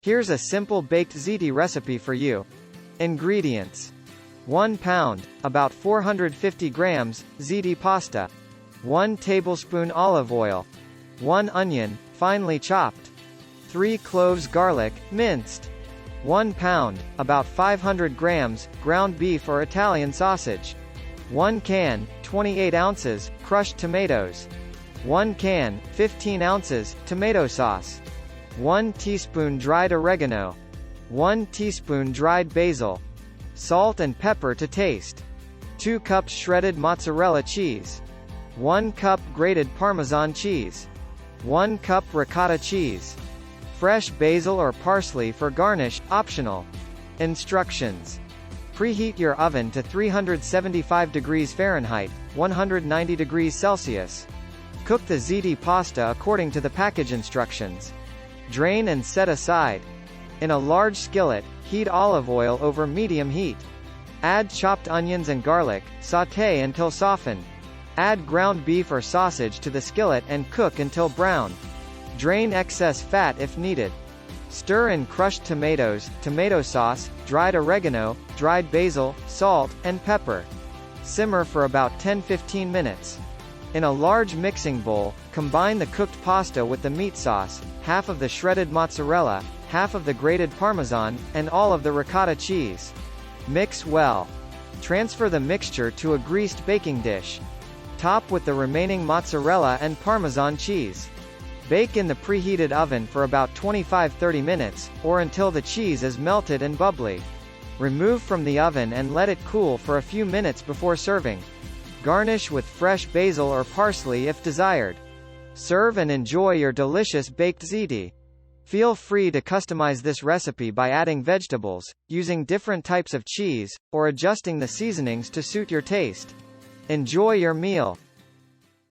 Here's a simple baked ziti recipe for you. Ingredients: 1 pound, about 450 grams, ziti pasta. 1 tablespoon olive oil. 1 onion, finely chopped. 3 cloves garlic, minced. 1 pound, about 500 grams, ground beef or Italian sausage. 1 can, 28 ounces, crushed tomatoes. 1 can, 15 ounces, tomato sauce. 1 teaspoon dried oregano. 1 teaspoon dried basil. Salt and pepper to taste. 2 cups shredded mozzarella cheese. 1 cup grated Parmesan cheese. 1 cup ricotta cheese. Fresh basil or parsley for garnish, optional. Instructions: preheat your oven to 375 degrees Fahrenheit, 190 degrees Celsius. Cook the ziti pasta according to the package instructions. Drain and set aside. In a large skillet, heat olive oil over medium heat. Add chopped onions and garlic, sauté until softened. Add ground beef or sausage to the skillet and cook until brown. Drain excess fat if needed. Stir in crushed tomatoes, tomato sauce, dried oregano, dried basil, salt, and pepper. Simmer for about 10–15 minutes. In a large mixing bowl, combine the cooked pasta with the meat sauce, half of the shredded mozzarella, half of the grated Parmesan, and all of the ricotta cheese. Mix well. Transfer the mixture to a greased baking dish. Top with the remaining mozzarella and Parmesan cheese. Bake in the preheated oven for about 25–30 minutes, or until the cheese is melted and bubbly. Remove from the oven and let it cool for a few minutes before serving. Garnish with fresh basil or parsley if desired. Serve and enjoy your delicious baked ziti. Feel free to customize this recipe by adding vegetables, using different types of cheese, or adjusting the seasonings to suit your taste. Enjoy your meal.